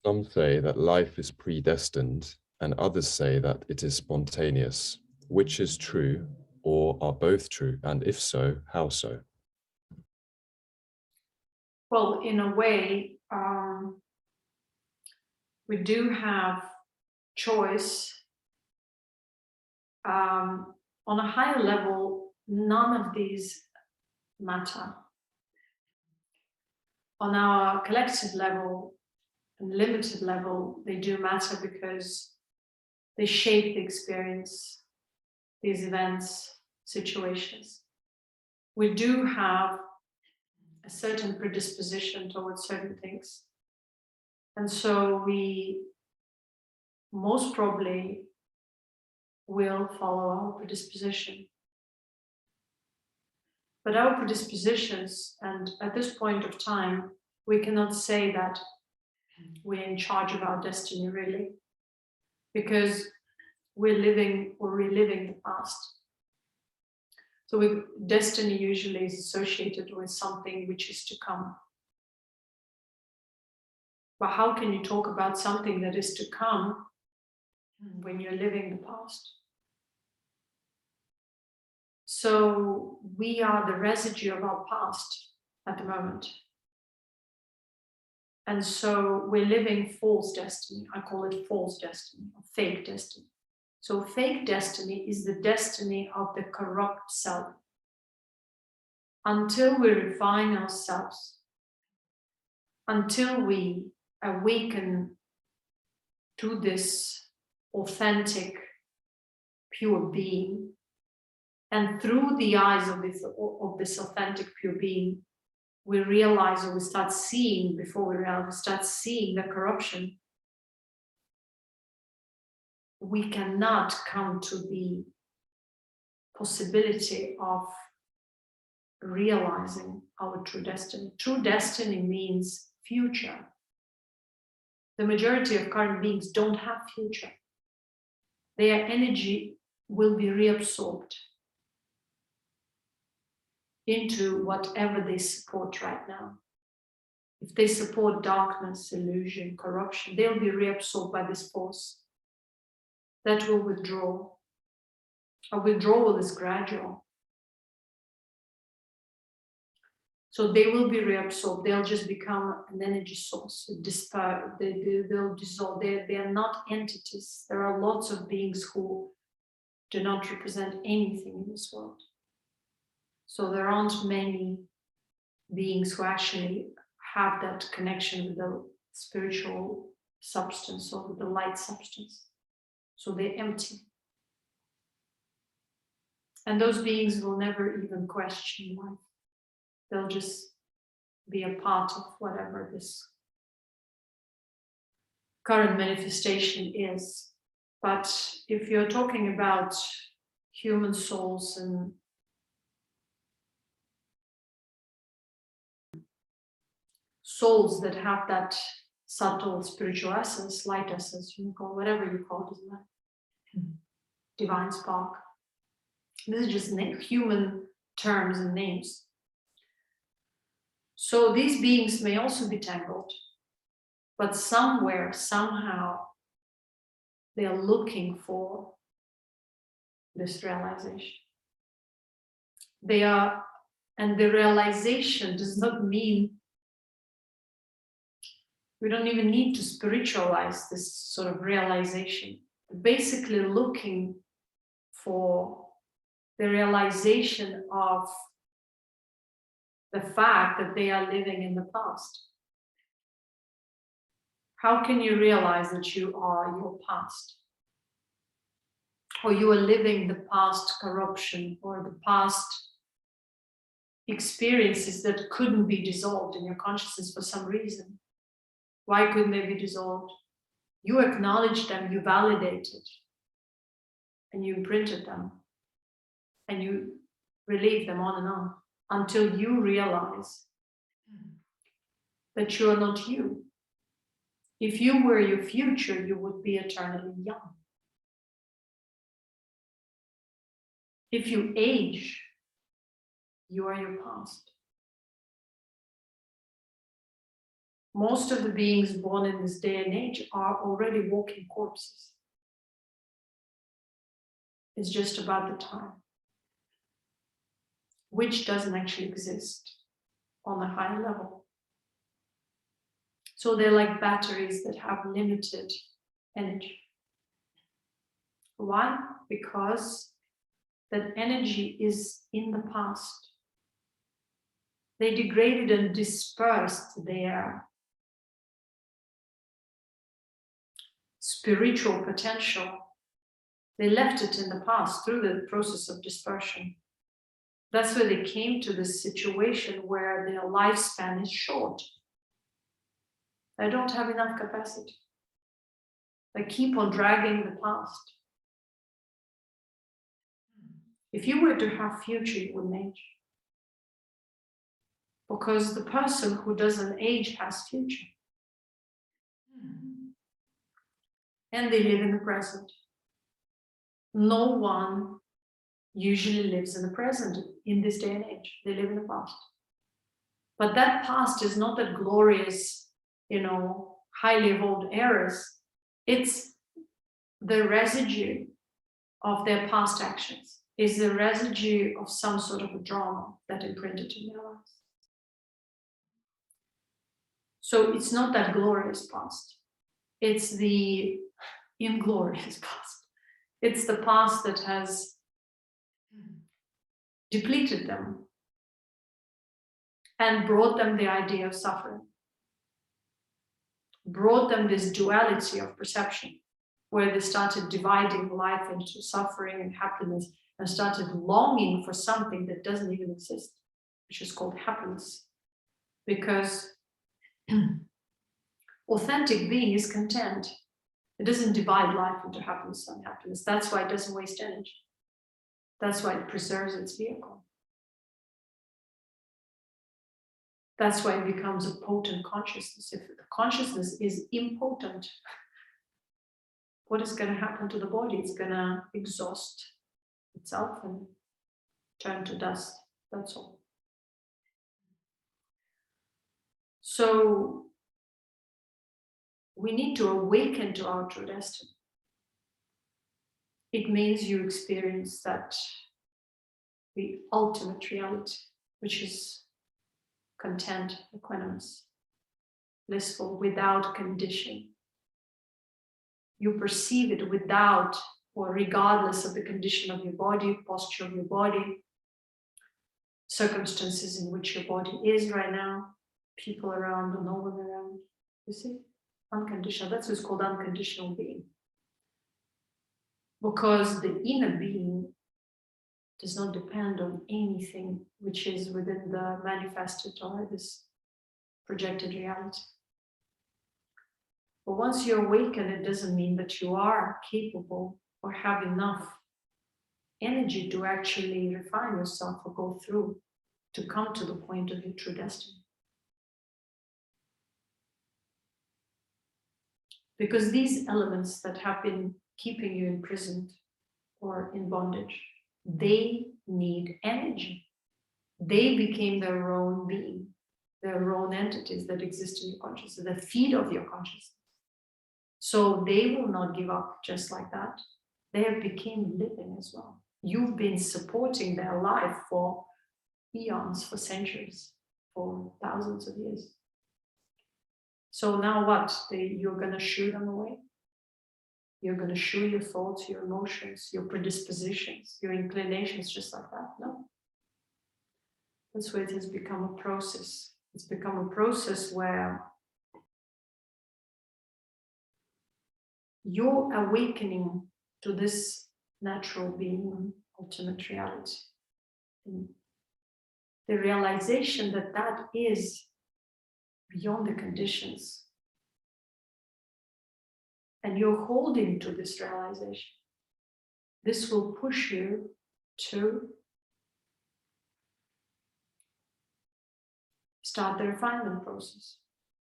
Some say that life is predestined, and others say that it is spontaneous. Which is true, or are both true? And if so, how so? Well, in a way, we do have choice. On a higher level, none of these matter. On our collective level and limited level, they do matter because they shape the experience, these events, situations. We do have a certain predisposition towards certain things. And so we most probably will follow our predisposition. But our predispositions, and at this point of time, we cannot say that we're in charge of our destiny, really, because we're living or reliving the past. So destiny usually is associated with something which is to come. But how can you talk about something that is to come when you're living the past? So we are the residue of our past at the moment. And so we're living false destiny. I call it false destiny, or fake destiny. So fake destiny is the destiny of the corrupt self. Until we refine ourselves, until we awaken to this authentic, pure being, and through the eyes of this authentic, pure being, we realize, or we start seeing, before we realize, we start seeing the corruption, we cannot come to the possibility of realizing our true destiny. True destiny means future. The majority of current beings don't have future. Their energy will be reabsorbed into whatever they support right now. If they support darkness, illusion, corruption, they'll be reabsorbed by this force that will withdraw. A withdrawal is gradual. So they will be reabsorbed. They'll just become an energy source. They'll dissolve. They are not entities. There are lots of beings who do not represent anything in this world. So there aren't many beings who actually have that connection with the spiritual substance or with the light substance. So they're empty. And those beings will never even question life. They'll just be a part of whatever this current manifestation is. But if you're talking about human souls and souls that have that subtle spiritual essence, light essence, you can call whatever you call it, isn't it? Divine spark. This is just human terms and names. So these beings may also be tangled, but somewhere, somehow, they are looking for this realization. And the realization does not mean, we don't even need to spiritualize this sort of realization. Basically looking for the realization of the fact that they are living in the past. How can you realize that you are your past? Or you are living the past corruption or the past experiences that couldn't be dissolved in your consciousness for some reason? Why couldn't they be dissolved? You acknowledged them, you validated, and you imprinted them, and you relieved them on and on, until you realize that you are not you. If you were your future, you would be eternally young. If you age, you are your past. Most of the beings born in this day and age are already walking corpses. It's just about the time, which doesn't actually exist on a high level. So they're like batteries that have limited energy. Why? Because that energy is in the past. They degraded and dispersed their spiritual potential. They left it in the past through the process of dispersion. That's where they came to this situation where their lifespan is short. They don't have enough capacity. They keep on dragging the past. If you were to have future, you wouldn't age. Because the person who doesn't age has future. And they live in the present. No one usually lives in the present in this day and age. They live in the past. But that past is not that glorious, highly evolved eras. It's the residue of their past actions. Is the residue of some sort of a drama that imprinted in their lives. So it's not that glorious past. It's the inglorious past. It's the past that has depleted them and brought them the idea of suffering. Brought them this duality of perception, where they started dividing life into suffering and happiness, and started longing for something that doesn't even exist, which is called happiness. Because authentic being is content. It doesn't divide life into happiness and unhappiness. That's why it doesn't waste energy. That's why it preserves its vehicle. That's why it becomes a potent consciousness. If the consciousness is impotent, what is going to happen to the body? It's going to exhaust itself and turn to dust. That's all. So we need to awaken to our true destiny. It means you experience that the ultimate reality, which is content, equanimous, blissful, without condition. You perceive it without or regardless of the condition of your body, posture of your body, circumstances in which your body is right now, people around or no one around. You see? Unconditional. That's what's called unconditional being. Because the inner being does not depend on anything which is within the manifested or this projected reality. But once you awaken, it doesn't mean that you are capable or have enough energy to actually refine yourself or go through to come to the point of your true destiny. Because these elements that have been keeping you imprisoned or in bondage, they need energy. They became their own being, their own entities that exist in your consciousness, the feed of your consciousness. So they will not give up just like that. They have become living as well. You've been supporting their life for eons, for centuries, for thousands of years. So now what? You're going to shoo them away? You're going to shoo your thoughts, your emotions, your predispositions, your inclinations just like that? No. That's where it has become a process. It's become a process where you're awakening to this natural being, ultimate reality. And the realization that that is beyond the conditions. And you're holding to this realization. This will push you to start the refinement process.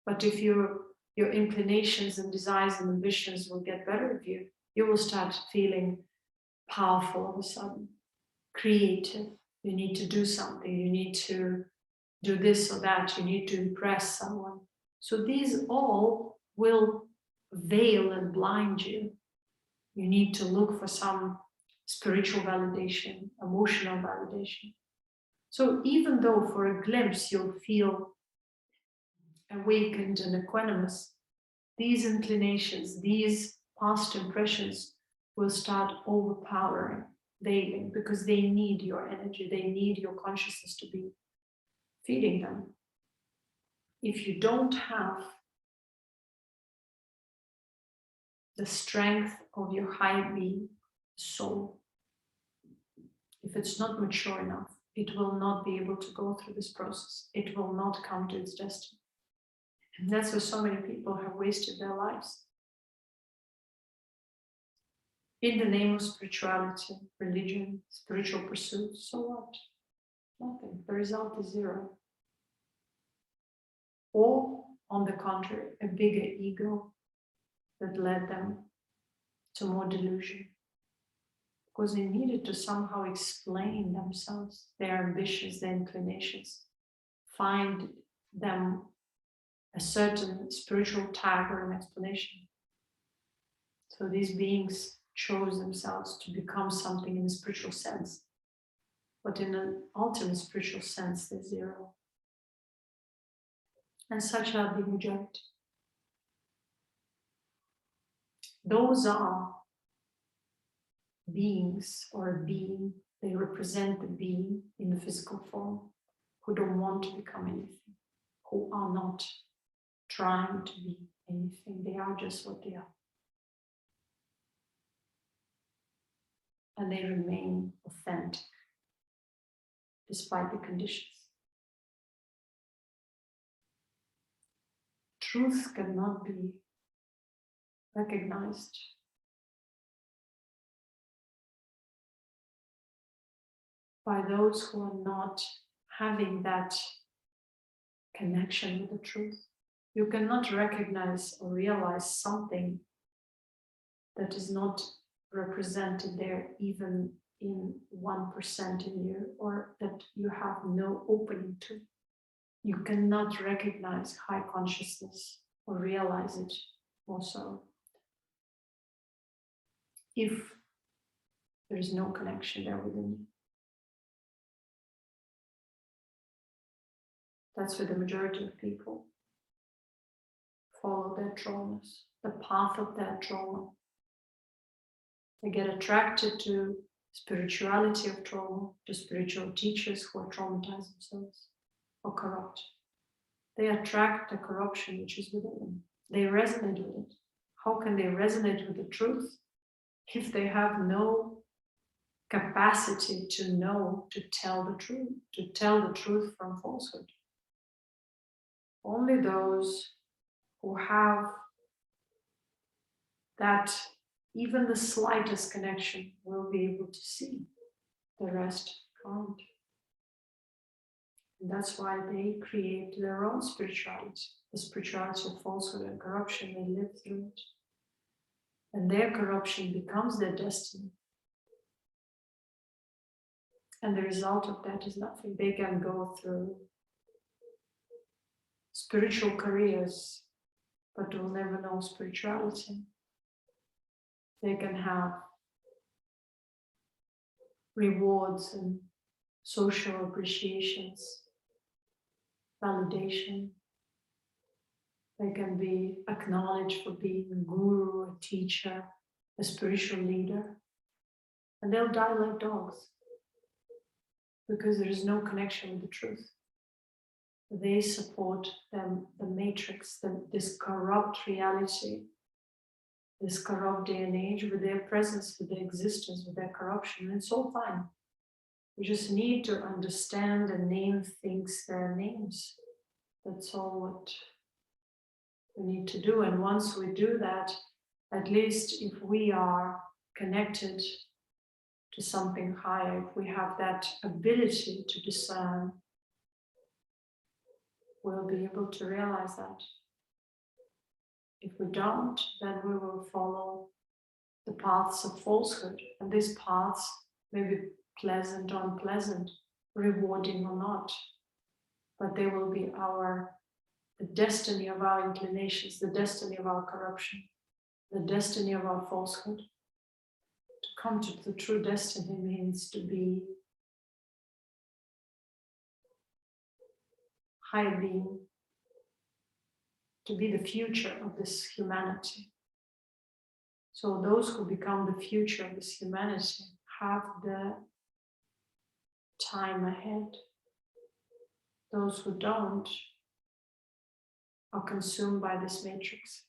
But if your inclinations and desires and ambitions will get better of you, you will start feeling powerful all of a sudden, creative. You need to do something. You need to do this or that. You need to impress someone. So these all will veil and blind you. You need to look for some spiritual validation, emotional validation. So even though for a glimpse you'll feel awakened and equanimous, these inclinations, these past impressions will start overpowering, veiling, because they need your energy, they need your consciousness to be feeding them. If you don't have the strength of your higher being, soul, if it's not mature enough, it will not be able to go through this process. It will not come to its destiny. And that's why so many people have wasted their lives. In the name of spirituality, religion, spiritual pursuits, so what? Nothing. The result is zero. Or, on the contrary, a bigger ego that led them to more delusion. Because they needed to somehow explain themselves, their ambitions, their inclinations, find them a certain spiritual tag or an explanation. So these beings chose themselves to become something in a spiritual sense. But in an ultimate spiritual sense, they're zero. And such are the majority. Those are beings or a being, they represent the being in the physical form who don't want to become anything, who are not trying to be anything, they are just what they are. And they remain authentic despite the conditions. Truth cannot be recognized by those who are not having that connection with the truth. You cannot recognize or realize something that is not represented there even in 1% in you, or that you have no opening to. You cannot recognize high consciousness or realize it also if there is no connection there within you. That's where the majority of people follow their traumas, the path of their trauma. They get attracted to spirituality of trauma, to spiritual teachers who are traumatized themselves or corrupt. They attract the corruption which is within them. They resonate with it. How can they resonate with the truth if they have no capacity to know, to tell the truth from falsehood? Only those who have that, even the slightest connection, will be able to see. The rest can't. And that's why they create their own spirituality, the spirituality of falsehood and corruption. They live through it. And their corruption becomes their destiny. And the result of that is nothing. They can go through spiritual careers, but will never know spirituality. They can have rewards and social appreciations, validation. They can be acknowledged for being a guru, a teacher, a spiritual leader, and they'll die like dogs because there is no connection with the truth. They support them, the matrix, this corrupt reality, this corrupt day and age with their presence, with their existence, with their corruption, and it's all fine. We just need to understand and name things their names. That's all what we need to do. And once we do that, at least if we are connected to something higher, if we have that ability to discern, we'll be able to realize that. If we don't, then we will follow the paths of falsehood. And these paths may be pleasant or unpleasant, rewarding or not, but they will be our the destiny of our inclinations, the destiny of our corruption, the destiny of our falsehood. To come to the true destiny means to be high being, to be the future of this humanity. So those who become the future of this humanity have the time ahead. Those who don't are consumed by this matrix.